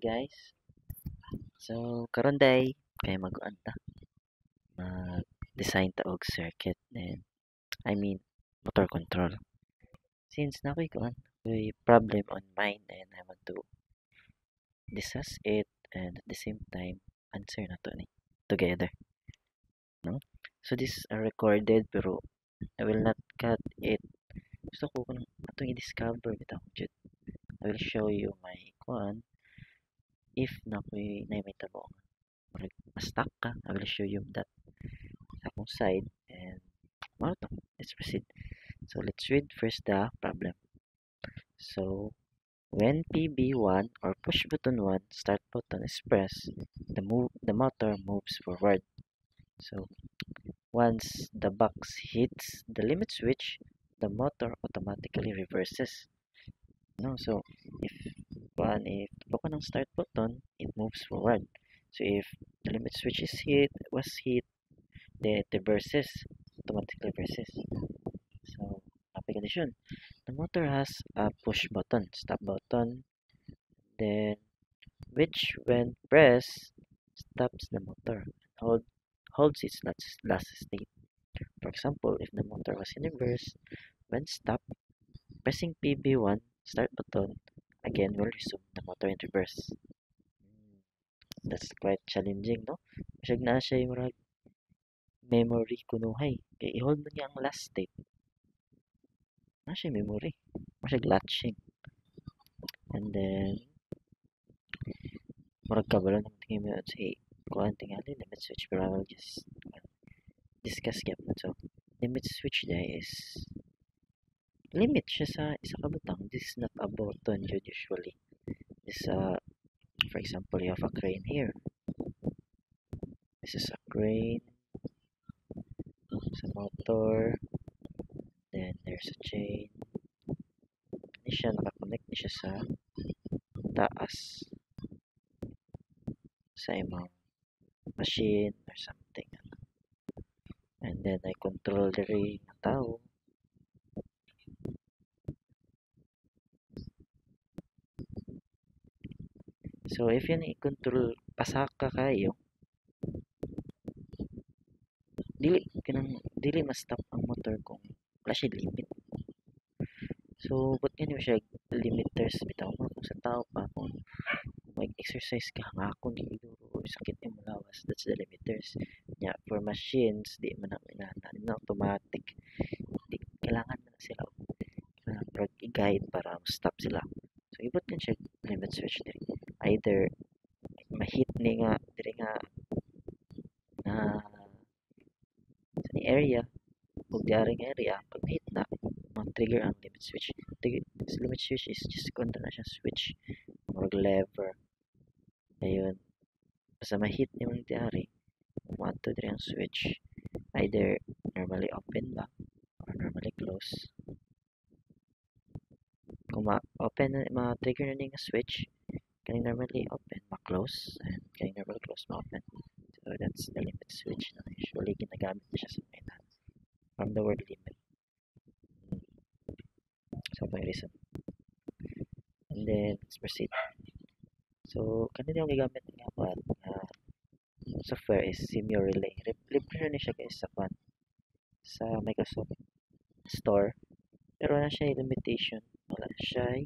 guys. So karon day kay mag-on ta. Mag-design ta og circuit and I mean motor control. Since nakoy kuan, may problem on mine and I want to discuss it and at the same time answer na to ni together. No? So this are recorded pero I will not cut it. Gusto ko kung atong i-discover bitaw jud. I will show you my kuan if nakoy na may tabo stuck ka, I will show you that sa akong side and let's proceed. So let's read first the problem. So when PB1 or push button 1 start button is pressed, the motor moves forward. So once the box hits the limit switch, the motor automatically reverses. No, so if buka ng start button, it moves forward. So if the limit switch was hit, then it reverses, automatically reverses. So application, the motor has a push button, stop button, then which when pressed stops the motor, holds its last state. For example, if the motor was in reverse, when stopped, pressing PB1 start button again will resume the motor in reverse. That's quite challenging, no? Masyag na siya yung memory kunuhay. Kaya i-hold mo niya ang last state. Na siya memory. Masyag latching. And then, murag kabalo ng tingin mo say, kuhaan tingali, limit switch. Pero I will just discuss gap na. So, limit switch there is limit siya sa isa ka butang. This is not a button usually. This for example, you have a crane here. This is a crane. There's a motor. Then there's a chain. Hindi siya nakakonect ni siya sa taas. Sa imong machine or something. And then I control the ring ng tao. So if yan i-control pasaka kayo, dili ma-stop ang motor kung wala siya limit. So but ganyan siya limiters bitaw mo kung sa tao pa kung mag-exercise ka hangakon di iduro sakit yung malawas, that's the limiters. Yeah, for machines di man na automatic. Di kailangan na sila i-guide para stop sila. So ibot kan siya limit switch diri. Either ma-hit ni nga diri nga na sa ni area ug diaring area pag ma-hit na mag-trigger ang limit switch. Limit switch is just control na siya switch or lever. Ayun. Basta ma-hit ni mong diari, want to diri ang switch. Either normally open ba or normally close. Kung ma-open na ma-trigger na nga switch, kaning normally open, ma-close, and kaning normally close, ma-open. So that's the limit switch na usually ginagamit na siya sa mainan. From the word limit. So may reason. And then let's proceed. So kanina yung gigamit nga pa software is Simio Relay. Libre na siya guys sa Microsoft Store. Pero wala siya limitation. Wala siya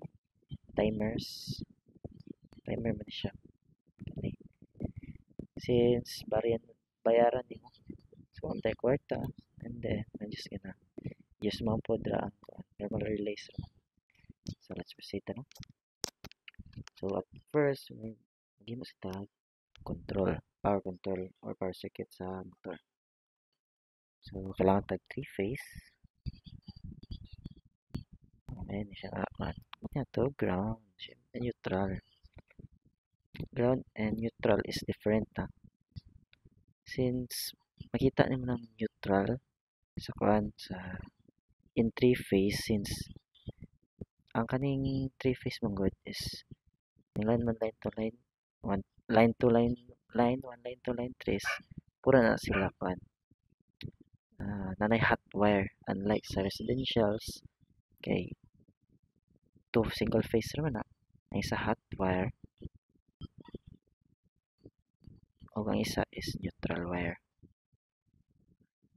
timers. Timer man siya. Okay. Since bayaran nimo. So on tayo kwarta and then I'm just gonna use mga podra ang normal relays. So let's proceed no. So at first, maging mo sa power control or power circuit sa motor. So kailangan tag 3-phase. Ayan siya to ground, neutral. Ground and neutral is different Since makita niyo ng neutral sa in 3-phase since ang kaning 3-phase mong good is line to line, line to line, one line to line trace, pura na sila nanay hot wire unlike sa residentials kay two single phase naman ang isa hot wire o ang isa is neutral wire.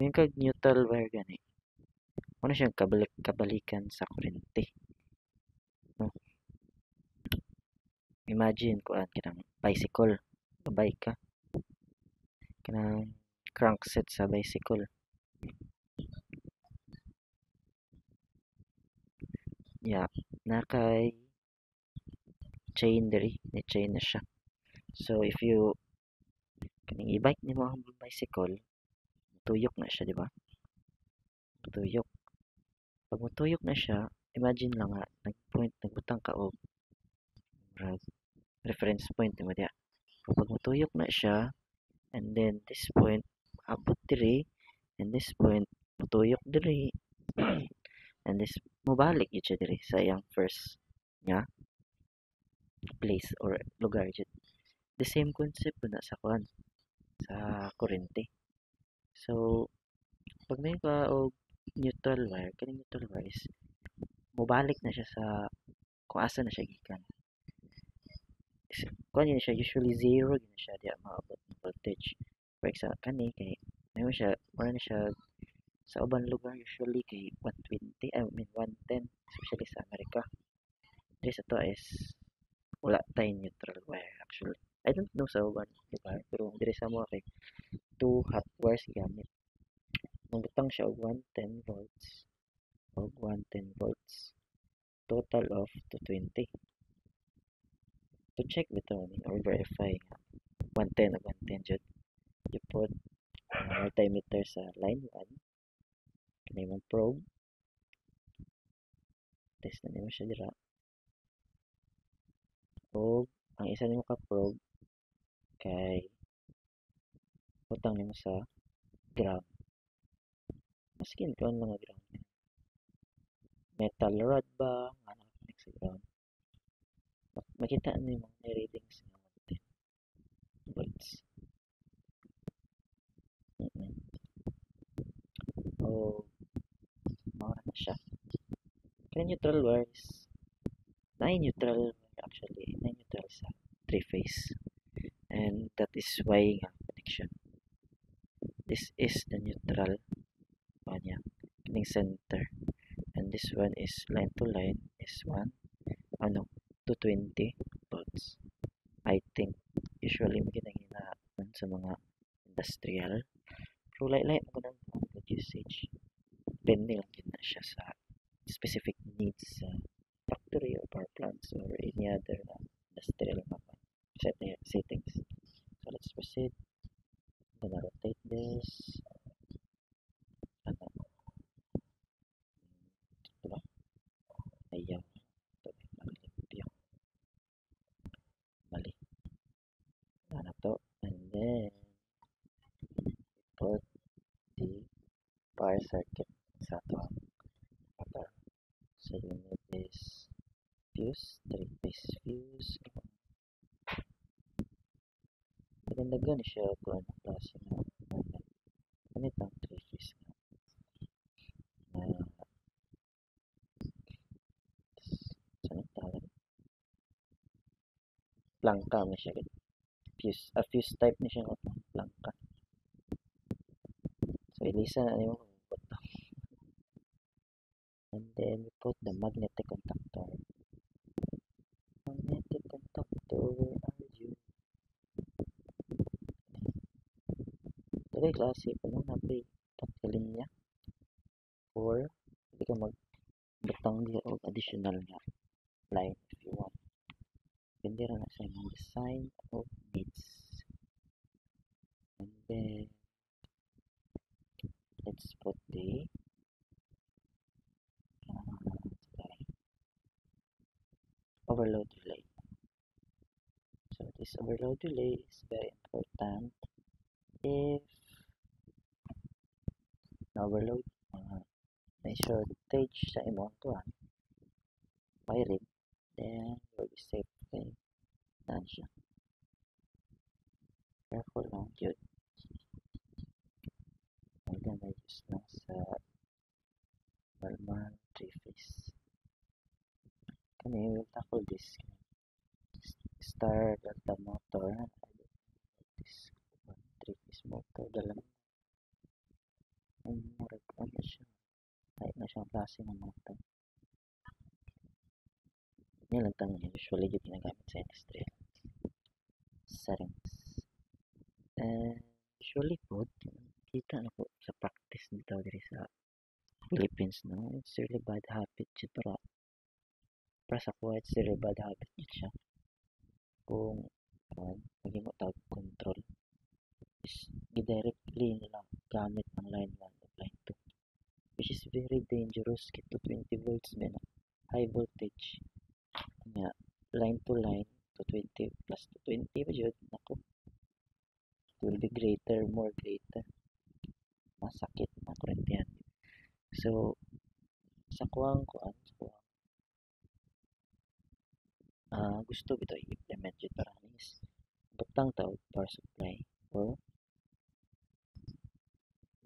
Yung kag neutral wire gani, ano siyang kabalikan sa kuryente. No? Imagine ko kanang bicycle, bike ka, kanang crankset sa bicycle. Yeah, nakay chain diri, ni chain na siya. So if you kaning i-bike nimo ang bicycle, tuyok na siya, di ba? Tuyok. Pag matuyok na siya, imagine lang nga, nagbutang ka og reference point mo diya. Pag matuyok na siya, and then this point, abot diri, and this point, matuyok diri, and this, mubalik yun siya diri sa iyang first nga place or lugar dyan. The same concept na sa kuan, sa kurente. So, pag may ka og neutral wire, kaning neutral wire is mubalik na siya sa kung asa na siya gikan. Kuan yun siya, usually zero yun siya diya maabot ng voltage. For example, kani kay mayroon siya, mura na siya sa ubang lugar usually kay 120, I mean 110, especially sa Amerika. Diri sa to is wala tayong neutral wire actually. I don't know sa ubang lugar, pero diri sa mo kay 2 hot wires gamit. Magbutang siya og 110 volts og 110 volts. Total of 220. To check bitaw ni or verify nga 110 ug 110 jud. You put multimeter sa line 1. Kani mong probe. Test na nimo siya dira. O ang isa nimo ka probe kay butang nimo sa ground. Maskin ko ang mga ground. Metal rod ba nga nakakonek sa ground. Makita nimo may readings nga 110 volts. O mawala na siya. Kaya neutral wires, neutral actually, neutral sa 3-phase. And that is why nga connection. This is the neutral one niya, kining center. And this one is line to line is 220 volts. I think usually maginagina sa mga industrial. Pero lain-lain mo ng usage. Depende lang din na siya sa specific needs sa factory or power plants or any other industrial settings. So let's proceed. I'm gonna rotate this. Ano? Diba? Ayaw. Mali. Mali. Ano to? And then put the power circuit sa to. So you need this fuse, 3-phase fuse. Maganda siya kung ano klase na ganit ang 3-phase na saan tawag? Plangka na siya. Fuse type na siya ng plangka. So ilisa na yung button. And then we put the magnetic contactor. Magnetic contactor, where are you? Dali klase pa nung nabi pagkalin niya. Or hindi ka magbutang niya o additional nga line if you want. Hindi rin na sa imong design of needs. And then let's put the overload relay. So this overload relay is very important if na-overload may shortage sa imong kuhan wiring, then you'll be safe. Okay, saan siya? Careful lang yun. Hanggang may use lang sa normal 3-phase. Kani, we'll tackle this. Start the motor. This motor dalam murag ano siya kahit na siyang klase ng motor nilang tanong usually yung ginagamit sa industrial settings and usually po kita na po sa practice dito diri sa Philippines no it's really bad habit siya para sa kuha it's really bad habit siya kung maging mo tawag control is directly nila gamit ng line 1 o line 2 which is very dangerous kito 20 volts man high voltage nga line to line to 20 plus to 20 pa jud nako it will be greater more greater masakit na kurentihan so sa kuwang kuan sa kuwang gusto bito i-implement jud para is butang ta og power supply or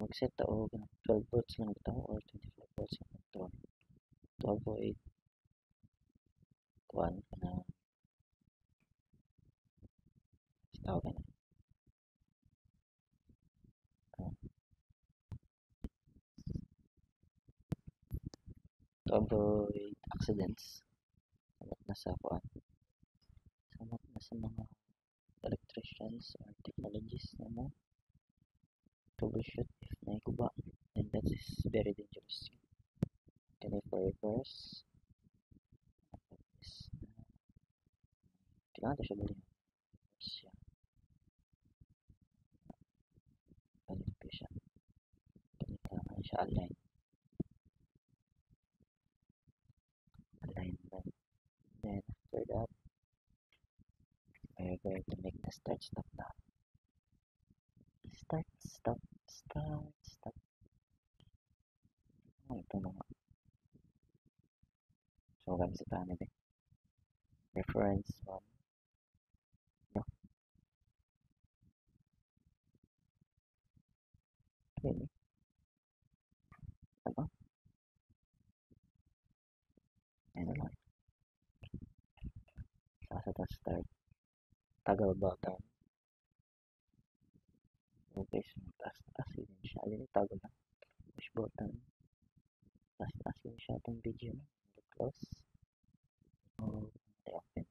mag-set ta og 12 volts lang bitaw or 25 volts lang control to avoid kuan na tawag na to avoid accidents samot na sa kuan samot na sa mga electricians or technologists na mo troubleshoot if naikuba then that is very dangerous kaya for reverse is kailangan to siya bali siya balik ko siya kailangan siya align then after that we're going to make the start stop now start stop start stop ito mga so gamit sa tayo din reference 1 no okay ano ano lang sa start toggle button okay so taas din siya alin toggle lang push button taas din siya itong video na close o open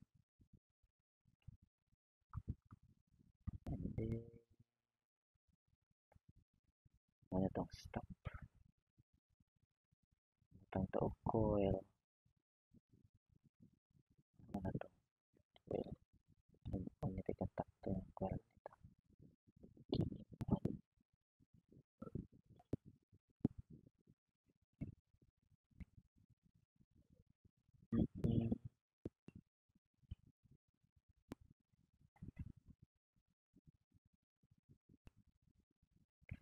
and then ano itong stop itong taog coil ano ito coil magnetic contactor ng coil nito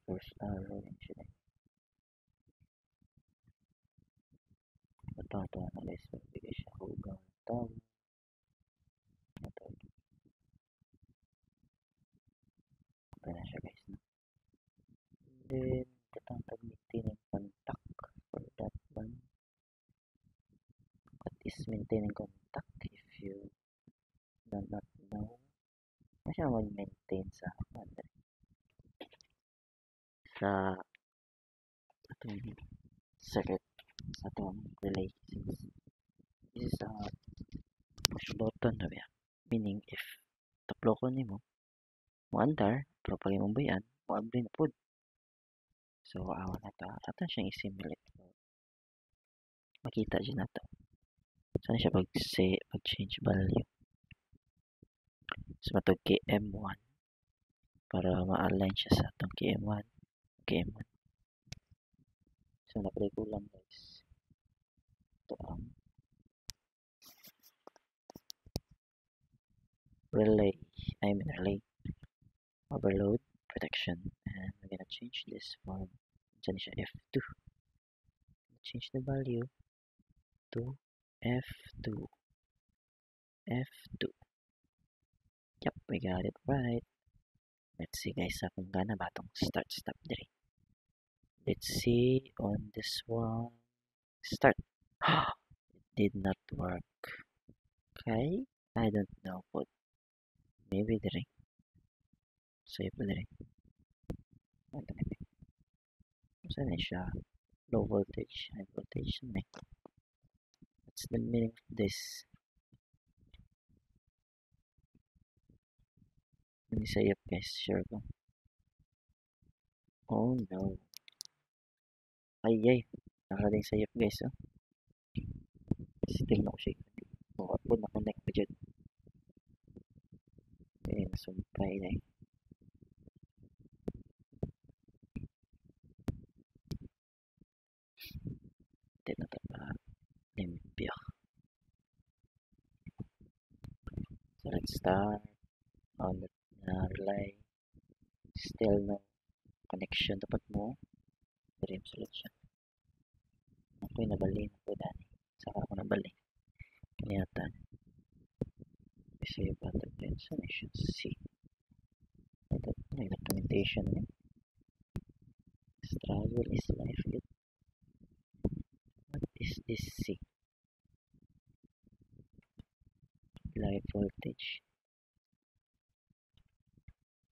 first arrow yun siya ito analyze magbigay siya hugang tawag ito okay na siya guys no? Then katang maintaining contact for that one what is maintaining contact if you do not know ano siya mag-maintain sa atong circuit sa atong relay since this is a push button na ba meaning if taplokon nimo mo andar pero pag imong bayan mo abli na pud so awa na ta ato siyang i-simulate makita dyan nato saan siya pag change value so matog KM1 para ma-align siya sa atong KM1 KM1 so napaday ko lang guys ito ang relay overload protection and we're gonna change this from dyan siya F2 change the value to F2 F2 yep we got it right let's see guys kung gana ba itong start stop dire let's see on this one start it did not work okay I don't know but maybe dire so yun dire Ito na. Saan na siya? Low voltage, high voltage na. What's the meaning of this? Ini sayap guys, sure ko. Oh no. Ay, nakarating sayap guys, oh. Still na ko siya. Oh, po na-connect pa dyan. Okay, nasumpay na eh. Hindi na ito pa limpyo. So let's start on the relay. Still no connection dapat mo. Dream solution. Ako'y nabali na po dani. Saka ako nabali. Kaniyatan. Kasi battle tension I should see. Ito, documentation na. Struggle is life. What is this C? Live voltage.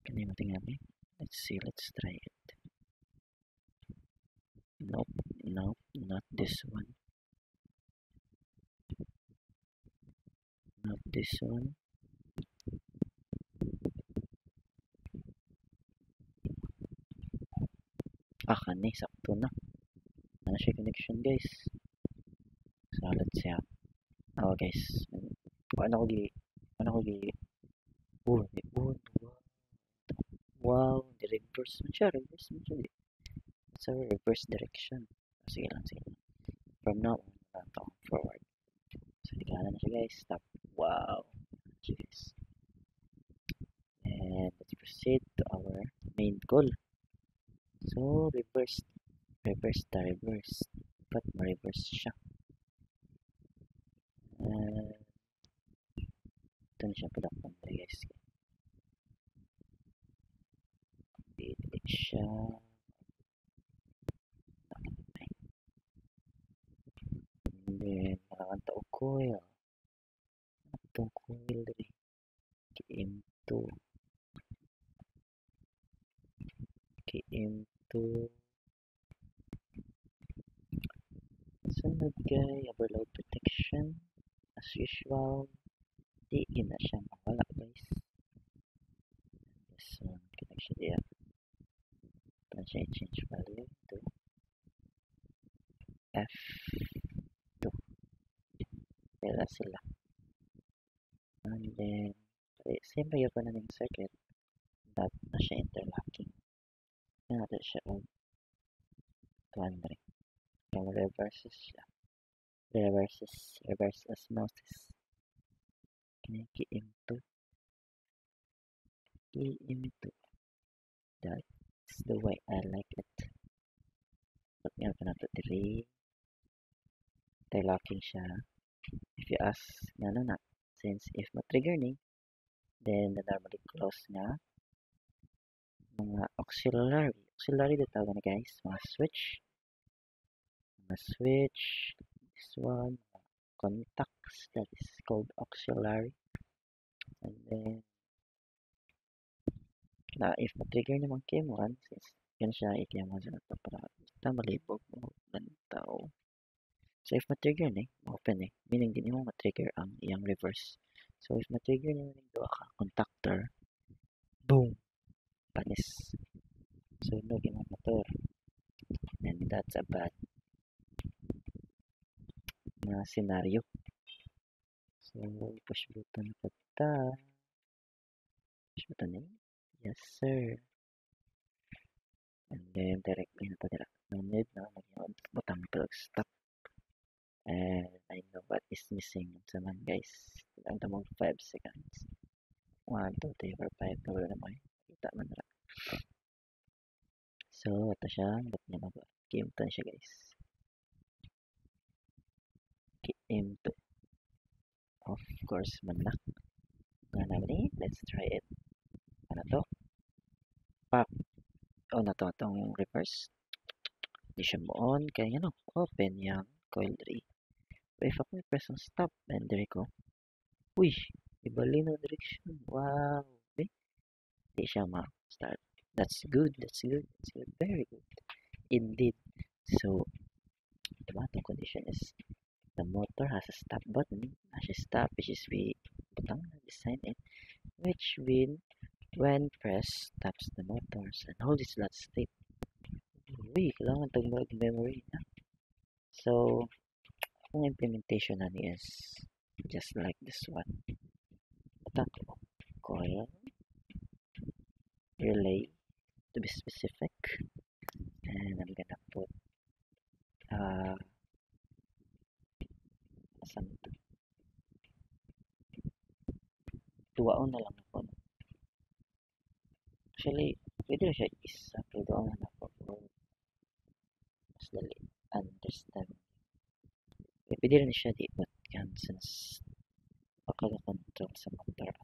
Can you tingnan mo? Let's see, let's try it. Nope, not this one. Not this one. Kani, sakto na. Ano siya connection guys? So let's see. Oh guys. Ano ko gi wow, di reverse mo siya, It's a reverse direction. Sige lang. From now on, forward. So, ikalan na siya guys. Stop. Wow. Jeez. And let's proceed to our main goal. So, reverse. But ma-reverse siya. Ito na siya padakpan guys. Delete siya. And then, nakakanta o coil. Itong coil rin. KM2. Sunod kay overload protection. As usual, di na siya mawala guys. This one, connection diya. Ito siya i-change value to F2. Kaya sila. And then, same pa yun na ng circuit. But na siya interlocking. Yan natin siya of 200. Yung reverse osmosis. KM2. That's the way I like it. But nga pa nato diri. Interlocking siya. If you ask nga na, since if ma-trigger ni, then the normally close nga mga auxiliary the tawag na guys, mga switch, this one, contacts, that is called auxiliary. And then na if ma-trigger naman kayo mo since yan siya ikiyama sa nato para ita malibog mo tao. So if ma-trigger ni, open meaning din mo ma-trigger ang iyang reverse. So if ma-trigger ni yung duha ka contactor, boom, panis. So no yung motor. And that's a bad na scenario. So push button pa ta. Push button yes sir. And then directly na ta dira. No need na mag butang plug stop. And I know what is missing sa man guys. Ang tamang 5 seconds. 1, 2, 3, 4, 5. Nawala na mo kita man na. So ito siya. Ba't niya mag game to siya guys. KM2. Of course man na. Nga naman let's try it. Ano to? Pop. Oh na to. Itong reverse. Hindi siya mo on. Kaya ano. Open yung coil 3. So if ako press on stop. And there ko. Uy. Ibali na direction. Wow. Okay. Hindi siya ma-start. That's good. That's good. That's good. Very good. Indeed. So the bottom condition is the motor has a stop button. As a stop, which is we butang na design it, which will when press stops the motors and hold its last state. Uy, kailangan tag mag-memory na. So, ang implementation na is just like this one. Attack coil, relay to be specific, and I'm gonna put some tuwaon na lang ako. Actually, pwede na siya isa, pero tuwaon na ako for mas dali understand. Pwede rin siya di, but yan, since makakontrol sa motor.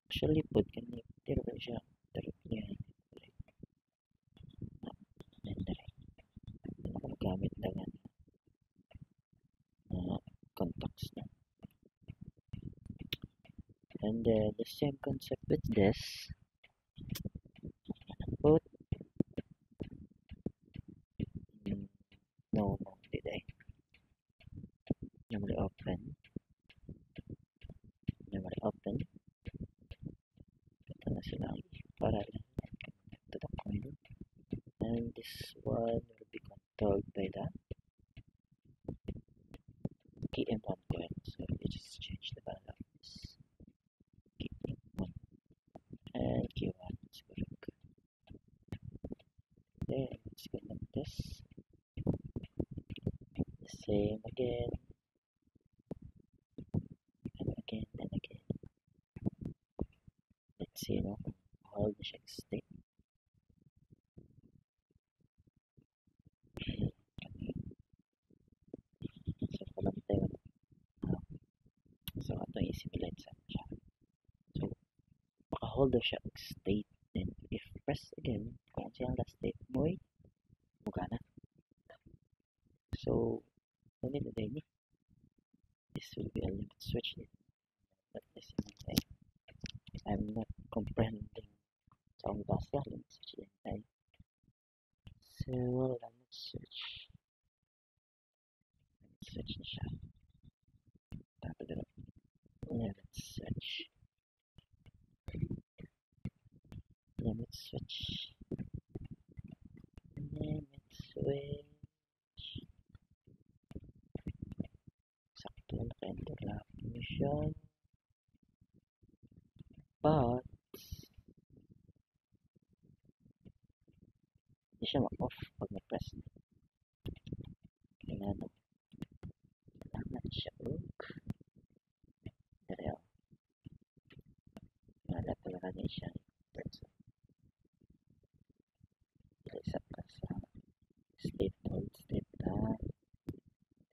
Actually, pud kani, pero ba siya, directly yan. Gamit na nga contacts na. And the same concept with this. Put no, did I? Normally open. Ito na sila para lang to the coil. And this one will be controlled by the key M1 coil. So you just change the value of this key M1 and key 1 is correct. Then let's connect this. The same again. And again and again. Let's see now how the check state. So palang tayo. So ito i-simulate sa siya. So maka-hold daw siya ang state. Then if press again, kung siyang last state mo ay mukha na. So no need na din. This will be a limit switch. But this is I'm not comprehending sa akong basa limit switch din tayo. So limit switch. Limit switch na siya. Tapos dito. Limit switch. Limit switch. Limit switch. Sakto na naka-interlock mo siya. But hindi siya ma-off pag na-press. Kailangan siya Pero wala talaga niya siya. Isa ka sa state hold state na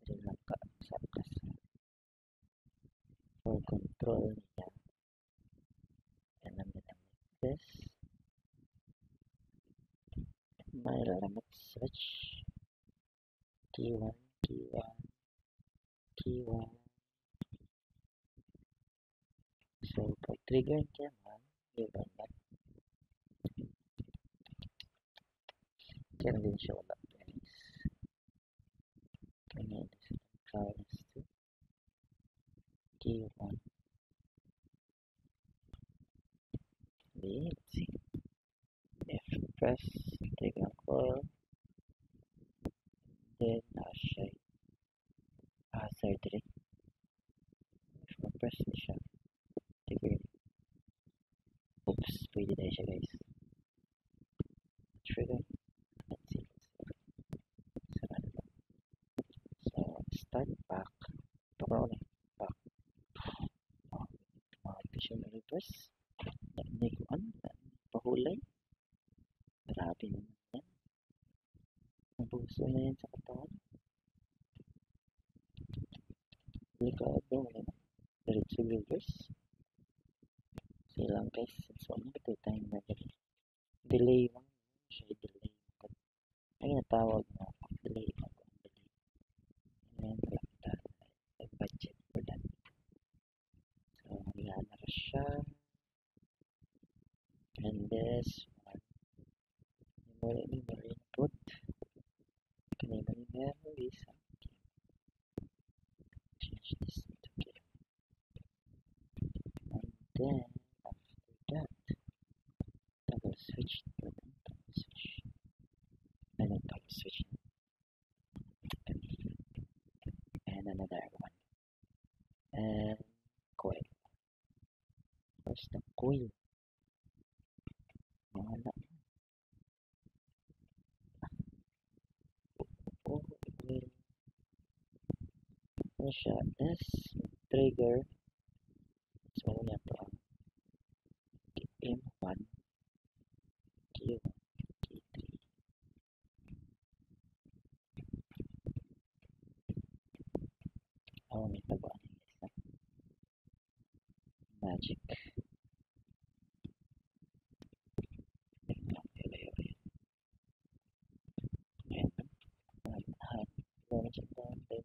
rin lang ka sa for control niya. And I'm gonna make this my limit switch key 1 key 1 key 1. So pag trigger niya man iwan na kaya din siya wala guys. Kanya this balance to key 1. Let's see if press take ang coil then siya surgery if ma-press na siya trigger. Oops, pwede na siya guys. Trigger. Let's see. So start back. Back. Siya na reverse. Hindi ko pahulay. Grabe naman yan. Nabuso na yan sa katawan. Delikado wala na. Diretso reverse. Silang guys. So ano ba ito tayong delay lang. Siya delay. Ay natawag na delay. And wala kita budget for that. So yan na siya. And this one. Memory input. Memory something. Change this to game. And then after that, toggle switch. Toggle switch. And then toggle switch. And another one. And coil. Where's the coil? Wala. Oh, coil. Ano siya? S trigger. So, ano yan to? M1, Q1, K3. Oh, may taguan na guys. Magic. Ayan. Lahat. Magic natin.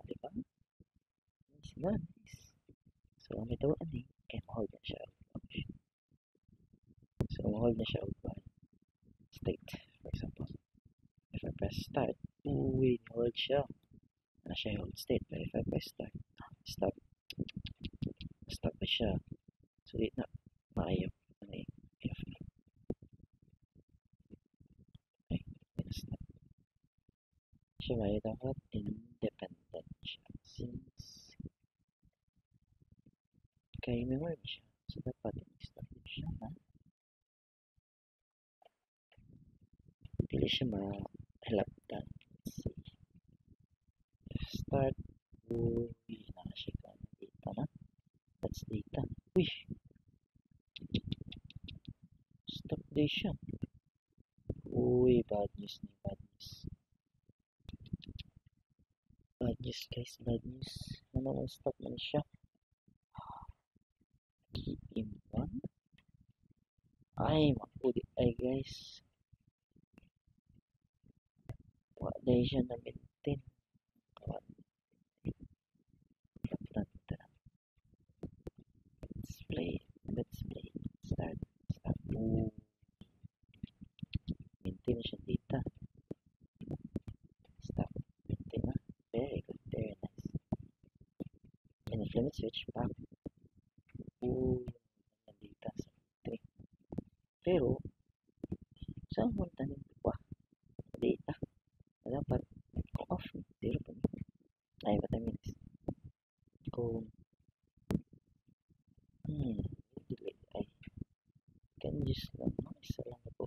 Diba? Nice na. Nice. So, may taguan eh. Kaya ma-hold na siya. So, ma-hold na siya state. For example, if I press start, uy, hold siya. Na siya hold state. But if I press start, stop. Stop na siya. So, di na. Maayaw. Ano eh. Okay. Stop. Siya may dapat independent siya. Since kay memory siya. So, dapat i-stop din siya na. Dili siya ma-halaptan. Let's see. Start. Uy, nakasya ka na data na. That's data. Uy! Stop din siya. Uy, bad news ni bad news. Bad news guys, bad news. Ano ang stop man siya? Key in 1. Ay, mapudi ay guys. Wala siya na maintain. Let's play. Let's play. Start. Start. Ooh. Maintain siya data. Stop. Maintain na. Very good. Very nice. And if let me switch back. Ooh. Data sa 3. Pero, saan mo tanin pa? Data. Dapat off. 0 pa. Ay, what I mean is, kung delete ay can just lang isa lang ito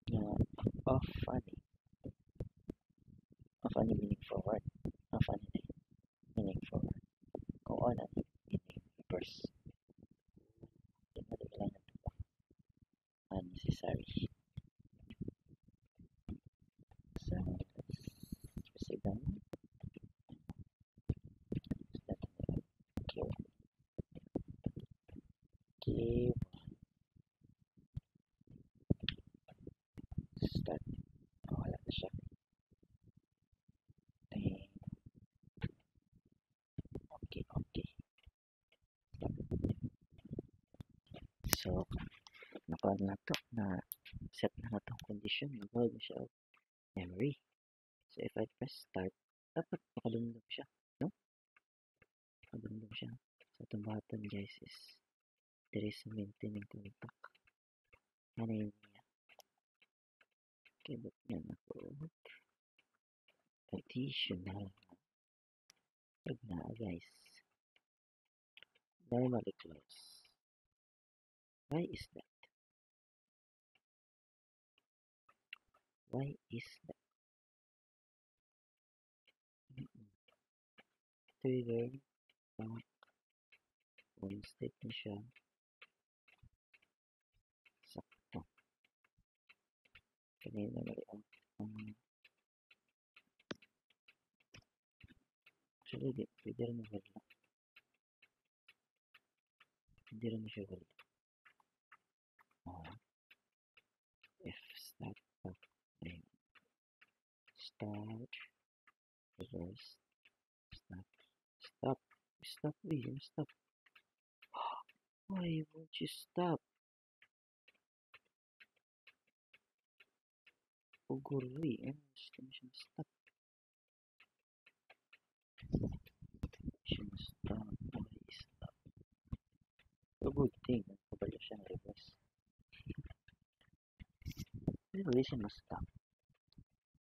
na off funny meaning forward off funny meaning forward kung on meaning reverse madali lang ito pa unnecessary so let's proceed down okay start wala na siya okay so nakuha na to na set na itong condition mag-hold na siya memory so if I press start dapat makalundog siya no? Makalundog siya so itong button guys is there is a maintaining contact ano yun niya keyboard niya ako additional pag na guys normally close why is that trigger back on state na siya sakto kanina mali ang actually di pwede rin wala hindi rin siya wala if start back ayun start reverse stop stop stop Why won't you stop? Uguri, station stop. Station stop. Why stop? A good thing. Kabalo siya ng reverse. Really siya stop.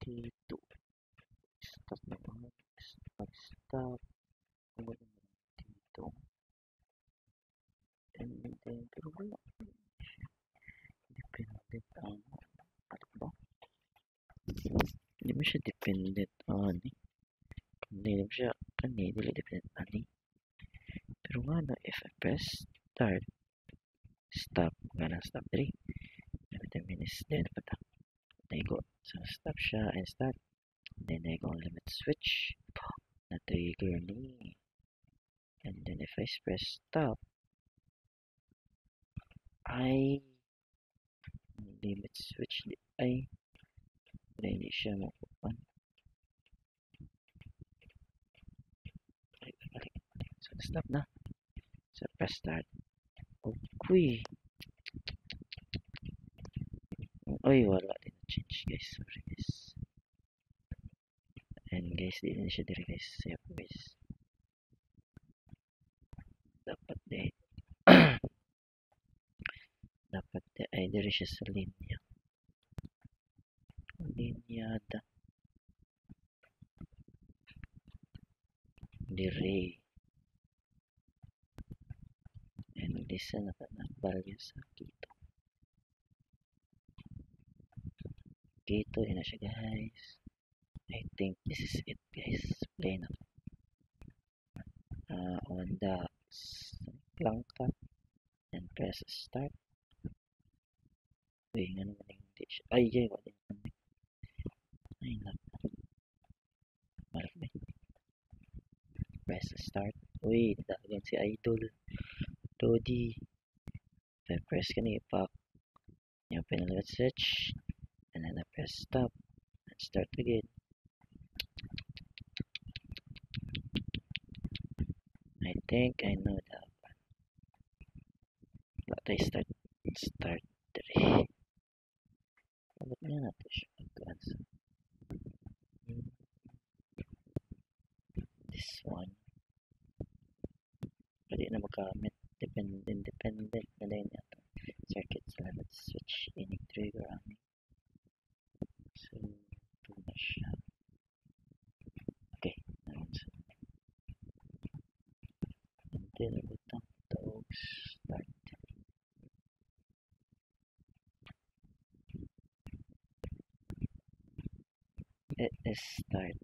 T2. Stop na ba? Stop, stop. Kabalo na T2. And then, pero wala. Dependent on. Ano ba? Hindi mo siya dependent on. Hindi mo siya. Kani, dili dependent on. Pero nga na, if I press start, stop, nga na stop 3. 10 minutes, then patak. Then I go, so stop siya and start. Then I go limit switch. Na trigger ni. And then if I press stop, ay limit switch di ay hindi siya makupan. Balik. So stop na. So press start. Okay. Oy, wala din na change guys. Sorry guys. And guys, di na siya dire guys. Save guys. Dapat di. Dapat di ay dire siya sa linya. Linyada. Dire. And this na value sa kito. Kito na siya guys. I think this is it guys. Play na. On the langka and press start. Uy, nga naman hindi siya. Ay, wala din. Ay, naku. Balik na. Press start. Uy, nadagan si Idol. Dodi. Press ka ni Ipak. Yung pinalawat switch. And then I press stop. And start again. I think I know that one. But I start 3. Ba't nga natin siya advance? This one. Pwede na magamit. Independent na din ito. Circuit limit switch. Any trigger on it. So, ito na siya. Okay. Until butang dogs start. It is start.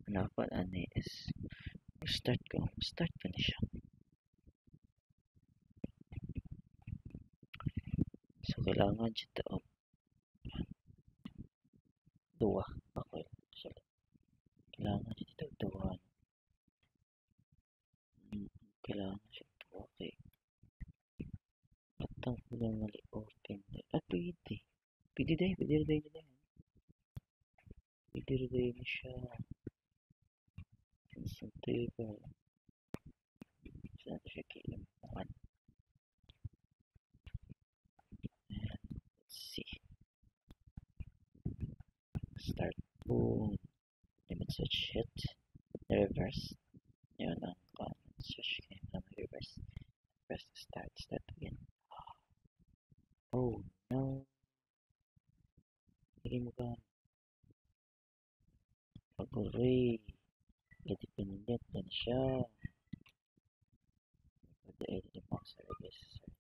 Dapat ani is start ko. Start pa na siya. So, kailangan dito dua. Okay. So, kailangan dito dua. Kailangan siya dua. Okay. Patang ko lang mali open. Pwede. Pwede day. Pwede na siya. Instant trigger. Saan siya kailangan? Let's see. Start. Boom. Limit switch hit. Reverse. Yun ang common switch. Kaya naman reverse. Press start. Start again. Oh no. Hindi mo ba? Pag-uray. Independent din siya. Pwede ay din mo sa register.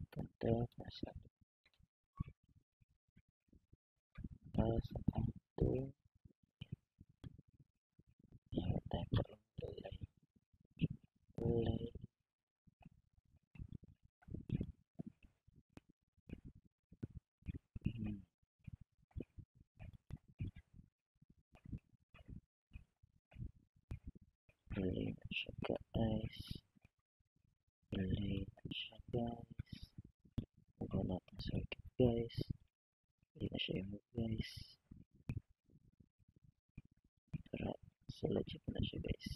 Control. Nasa. Nasa. Control. Meron tayo pa rin ulay. Ulay. Ulay na siya guys. Ulay na siya guys. Magawa natin circuit guys. Hindi na siya yung guys. Para sa legit na siya guys.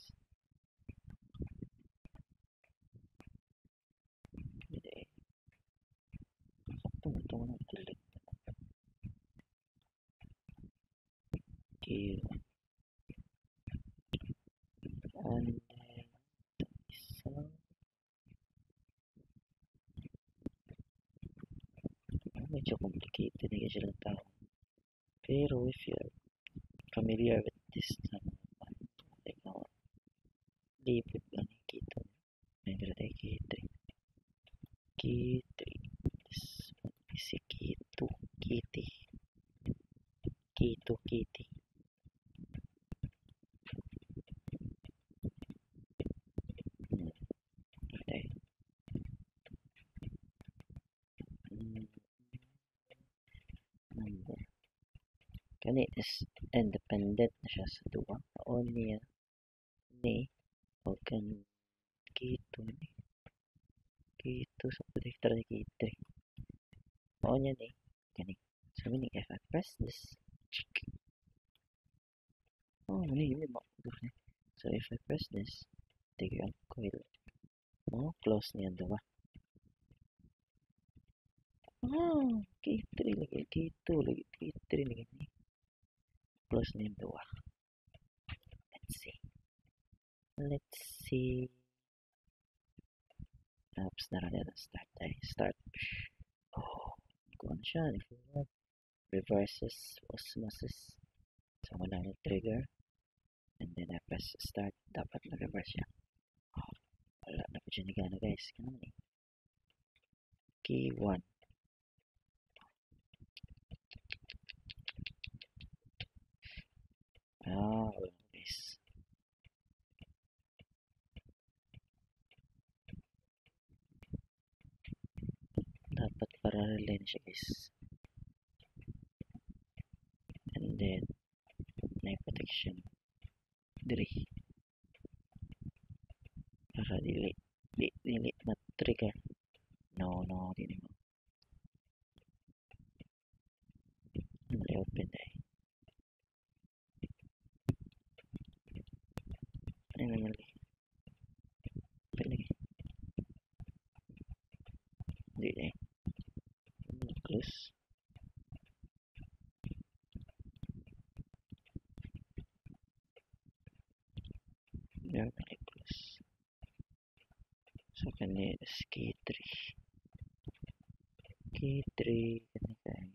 K1. And then, isa, medyo complicated na siya ng tao. Pero if you're familiar with this like lipot lang yung K2. May tayo K3. K3. This one is K2. K3. K2, K3. Okay. Number. Kani is independent na siya sa duwa. O niya ni o kan K2 ni. K2 sa connector ni K3. O niya ni. Kani. So meaning if I press this. Oh, mali yun mo. So if I press this, take ang coil. Oh, close niya ang duwa. Ah, K3 lagi, K2 lagi, K3 lagi ni. Close niya ang duwa. Let's see. Let's see. Tapos na rin na start tayo. Start. Oh, kung ano siya. Reverses osmosis. So, wala na trigger. And then I press start. Dapat na-reverse siya. Oh, wala na po siya nagana guys. Kano man eh. K1. Ah, wala na guys. Dapat parallel na siya guys. And then, may protection. Diri. Para dili ma-trigger. No, dili mo. Mali open eh. Ano na mali? Open lagi. Hindi eh. Close. Meron na close. So, kani is K3. K3, kani tayo.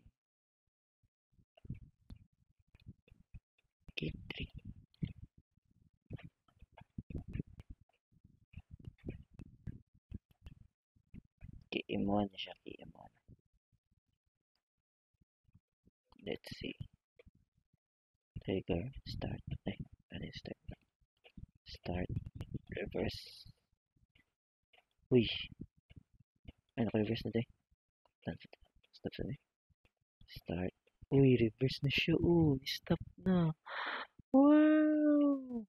K3. KM1 na siya, KM1. Let's see. Trigger, start. Ay, ano yung start? Start, reverse. Uy. Ay, naka-reverse na tayo. Stop sa tayo. Start. Uy, reverse na siya. Stop na. Wow!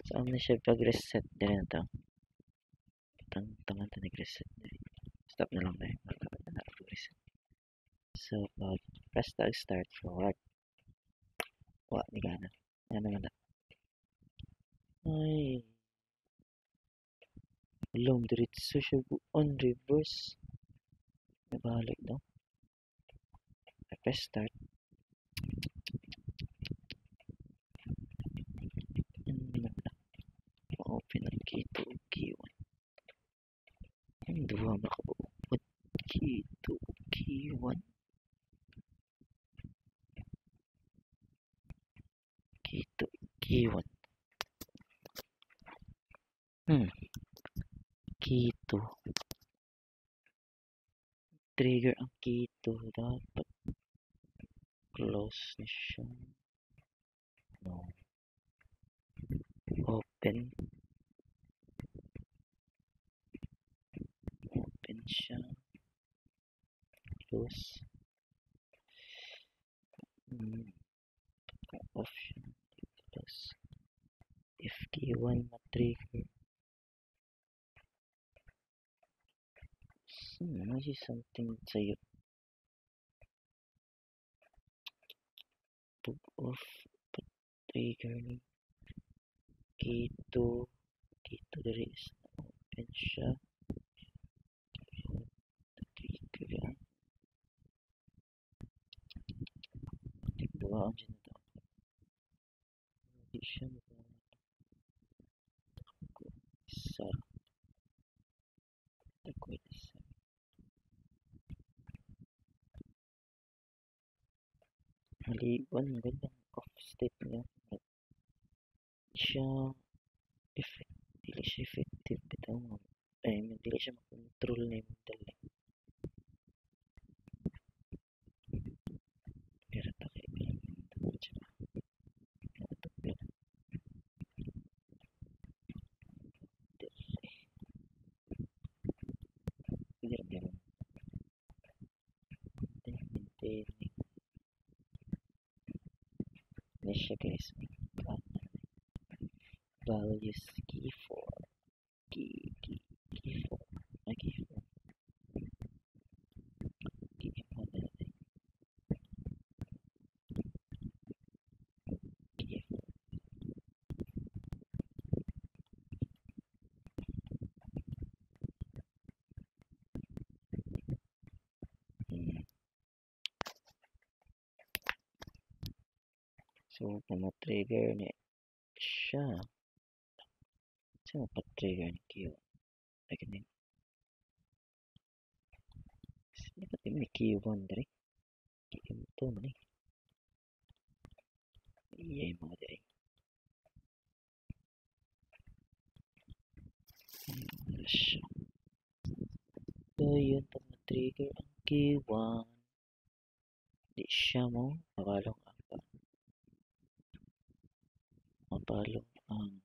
Saan na siya pag-reset? Dili na ito. Tangan ito nag-reset. Stop na lang tayo. Dapat na pag-reset. So, press the start forward. Wa, ni gana. Ano naman na. Ay. Long diretso siya on reverse. Nabalik daw. I press start. Open ang K2, K1. Ang duwa makabuod. K2, K1. K2, K1. K2. Trigger ang K2. Dapat close na siya. No. Open. Open siya. Close. Off siya. Close. If K1 ma-trigger. Maybe something sa'yo. Pag off. Pag trigger ni K2. K2 there is open siya. Trigger yan. Tigduwaan siya na ito. siya ko isa ko isa maliban ganyang off state niya siya dili siya effective bitaw ay dili siya makontrol na yung dali pero takay maintaining na siya guys values key for key for key for key for key for so pama-trigger ni siya sa pa-trigger ni Q ay kanin dapat ni Q1 dari Q2 man iya mo dari siya so yun pag na-trigger ang Q1 di siya mo mapalong ang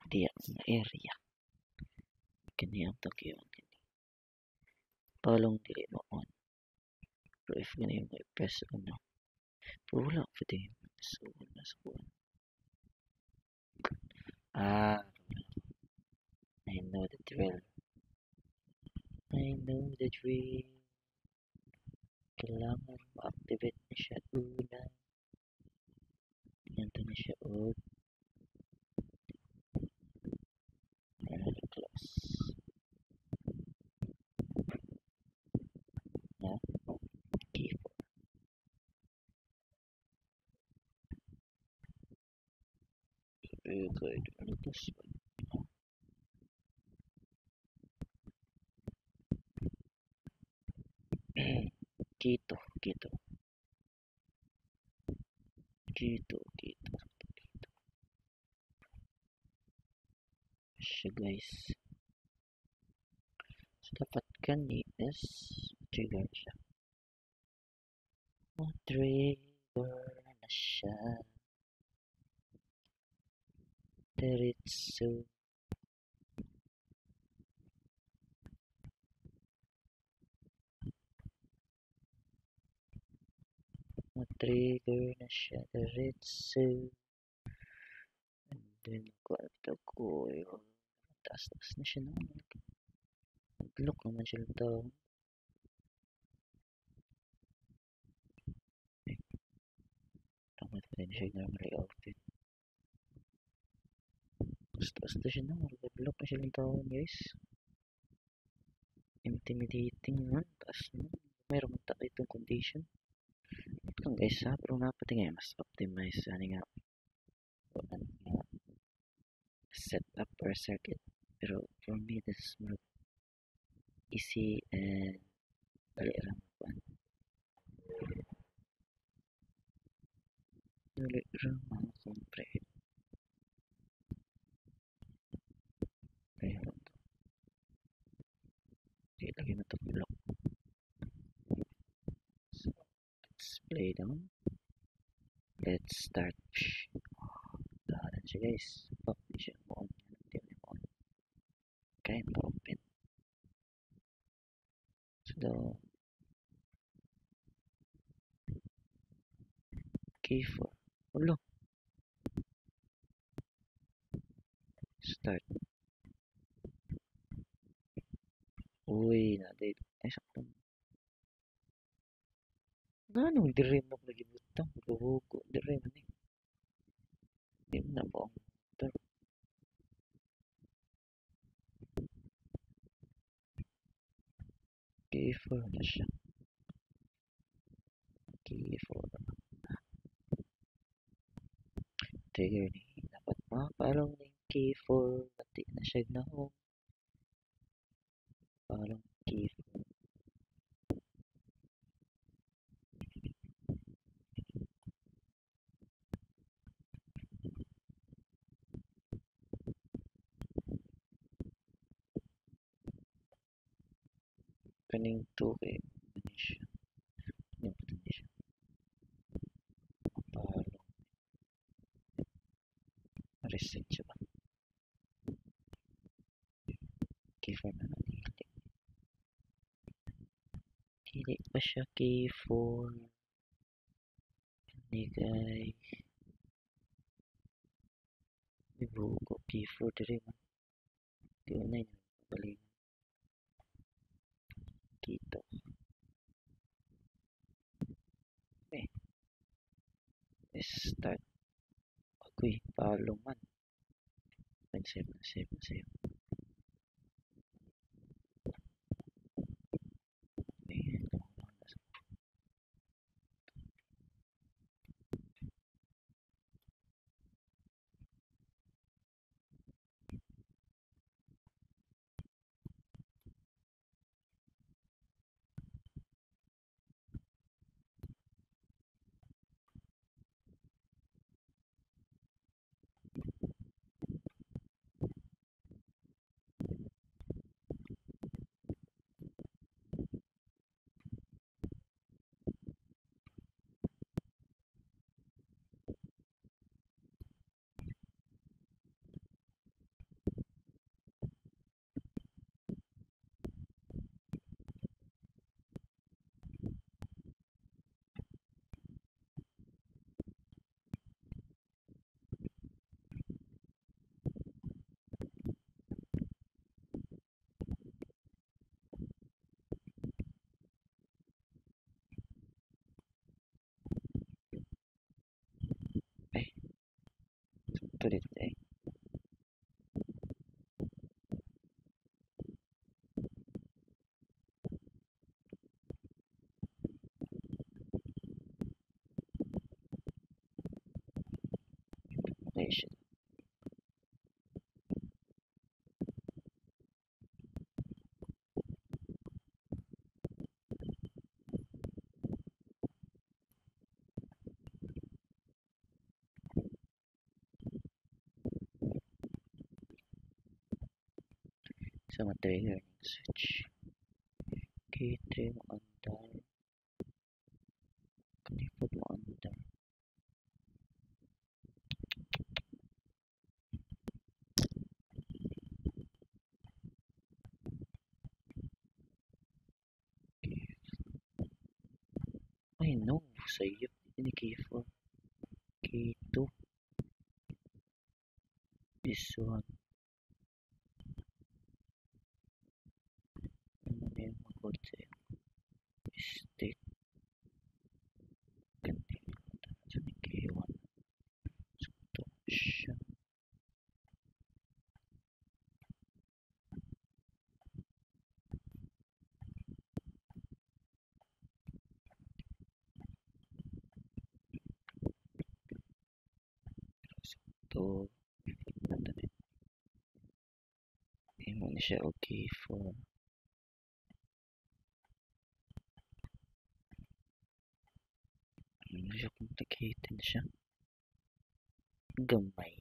diya na area kani ang Tokyo kani palong dili mo on pero if gani mo i-press on na pero wala pa din so I know the drill kailangan ma-activate na siya una ganito na siya close na key for very good ano to Kito siya guys so dapat kani is trigger siya trigger na siya diretso trigger na siya diretso and then ko yung taas na siya naman nag-look naman siya ito tama pa rin siya normally outfit taas na siya naman nag-look na siya ng taon guys intimidating naman taas naman mayroon mata itong condition ito guys ha pero napati nga mas optimize ano nga setup or circuit pero for me this is more easy and dali lang makuan dali lang ma-comprehend kaya ito di lagi na ito block so let's play down let's start dahanan siya guys di siya mo-on kaya naka-open so K4 ulo start uy na-date ay sakto nanong dire mo lagi butang hugo dire man di na po ang motor K4 na siya K4 trigger ni dapat makapalong ni K4 pati na siya gnahong palong K4 kaning 2 kay ano siya yung pati siya palong reset siya ba K4 na dili pa siya K4 ni guys ibuko K4 diri man di na yun balik dito eh start ako'y palong man save eh tulit eh okay siya sa trigger ng switch K3 mo andar kanipod mo andar ay no sayop ini K4 K2 this one ano na yung mag-hold sa'yo state ganti sa K1 so ito siya so ito ano na mo na siya okay for ano siya complicated na siya gamay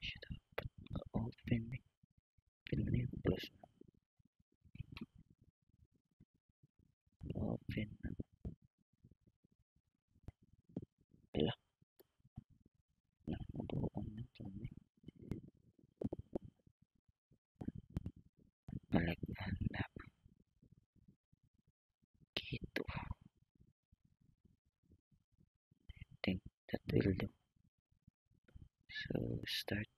siya dapat open open na yung close na open na wala na mabuong na ito malaghan na K2 I think that will do so start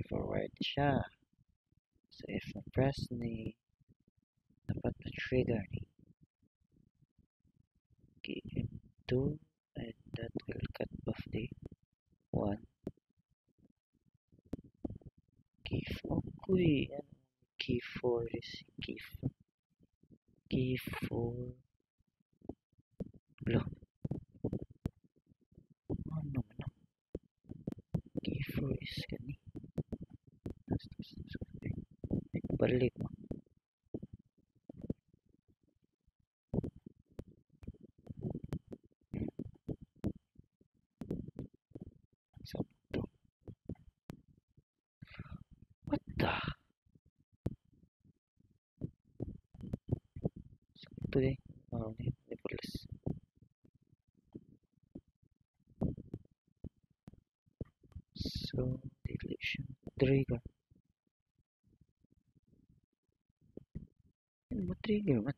forward siya so if na-press ni dapat na-trigger ni KM2 and that will cut off the 1 K4 kuy ano K4 is K4 K4. Lo, ano man na? K4 is gani. Balik mo. Sakto. What the? Sakto eh. Oh, ni pulis. So, deletion. Trigger. Ano mo trigger man?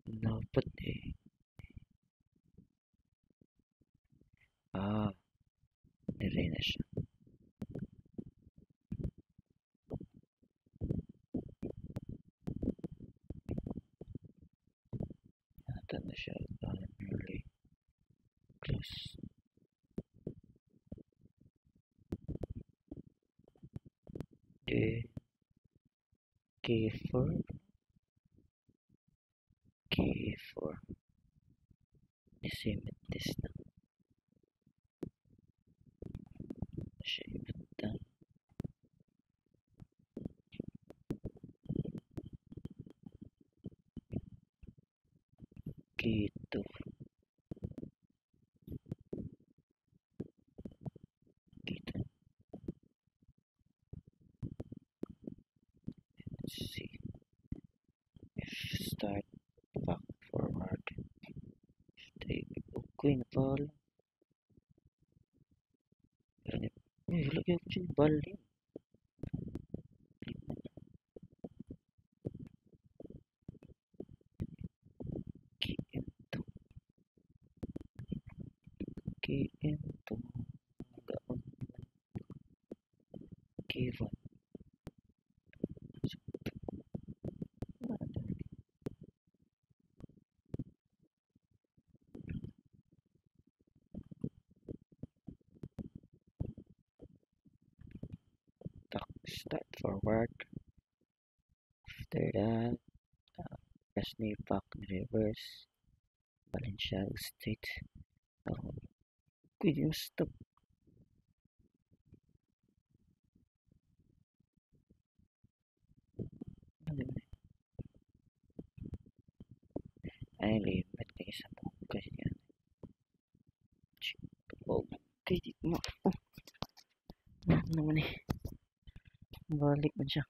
Dapat eh. Ah, nire na siya. Nata na siya. Early. Close. Then, K4. K4. The same at this na. Shape down. K2. K2. Let's see. If start back forward. Take queen ball. Uy, lagyan ko siya ball yun. KM2. KM2. Gaon. K1. Start forward. After that, press knee back reverse. Balenciaga straight. Oh, good yung stop. Ay, limit kayo sa bukas yan. Oh, kay di mo. Oh, ano naman eh. Balik man siya.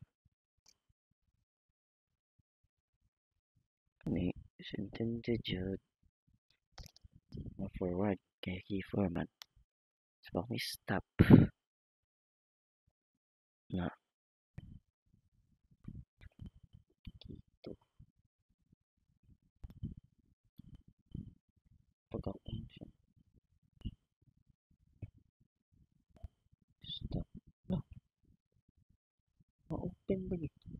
Kani, intended yun. Forward kay key man. So, may stop. Na. Ito. Pagkakuin siya. Stop. No. Ma-open ba ito?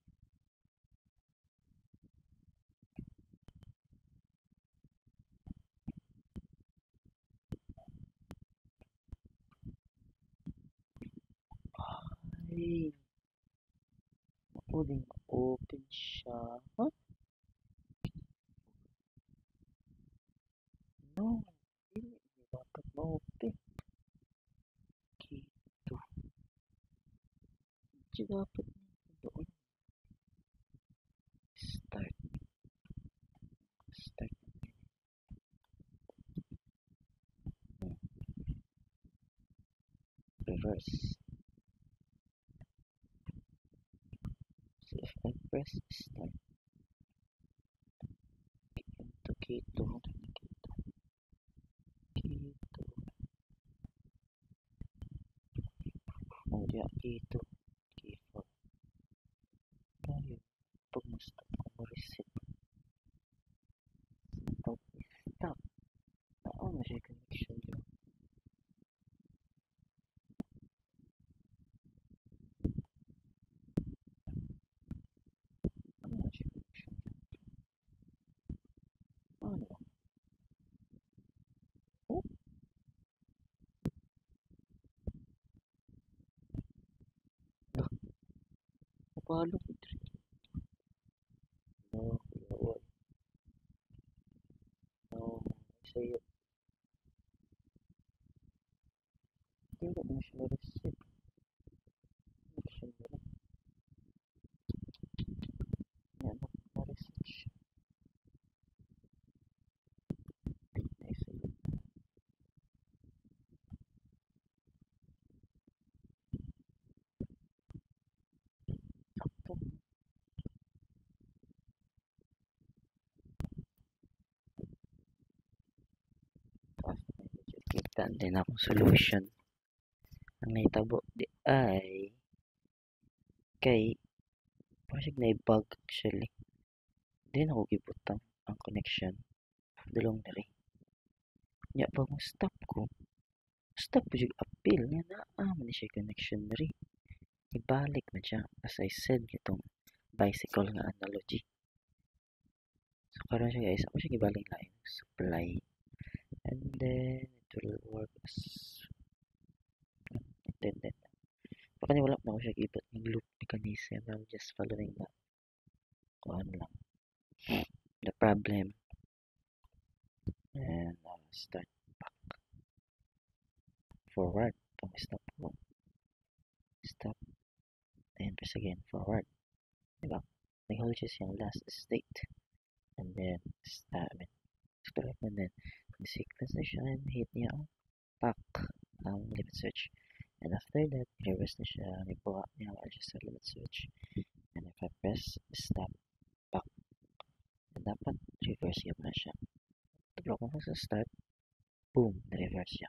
Ay. Ako din ma-open siya. Huh? No. Hindi dapat ma-open. Ito. Hindi dapat doon. Start. Start. Reverse. So if I press start, into K2, K2, oh yeah, K2, K4. Tayo, pag na-stop ko ma-reset, stop is stop. Ano siya connection yun? Ano siya connection yun? Ano? sa'yo. Hindi mo siya ma-receive. Hindi siya ma-receive siya. Ay, sa'yo. Sakto. Tapos medyo kita din akong solution. Ang naitabo di ay kay project na i-bug actually. Then ako gibutang ang connection. Dalawang diri. Nya pag mo stop ko, stop ko yung appeal nga naa man siya connection diri. Ibalik na siya as I said itong bicycle nga analogy. So karon siya guys, ako siya gibalik lain supply and then it will work as intended. Baka wala na ako siya gibot ng loop mechanism. I'm just following the kuan lang. The problem and start back forward. Pang stop ko. Stop and press again forward. Diba? Nag-hold siya siyang last state and then stop it. Stop and then sequence na siya and hit niya ang back ang limit switch. And after that, reverse na siya. Nibuha niya while siya sa limit switch. And if I press stop back, dapat reverse yun na siya. Block mo sa start, boom, reverse siya.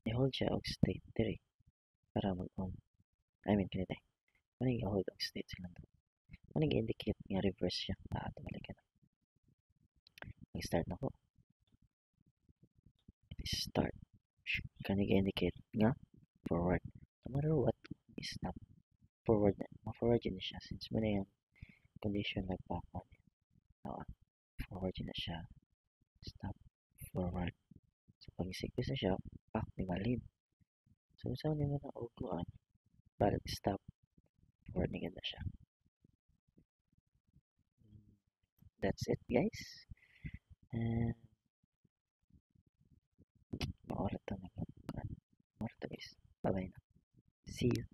I-hold siya og state diri para mag-on. I mean, kinita. Manig i-hold og state silang to. Manig indicate nga reverse siya. Tumalik ka na. Mag-start na ko. Start. Kanig indicate nga forward. No matter what, stop. Forward na. Ma-forward yun na siya since mo na yung condition nag-back on. Forward yun na siya. Stop. Forward. So, pag i-sequence na siya, back ni Malin. So, saan naman ang uguan? Balik stop. Forward na ganda siya. That's it, guys. And maorat to na. Maorat to, guys. Bye-bye na. See you.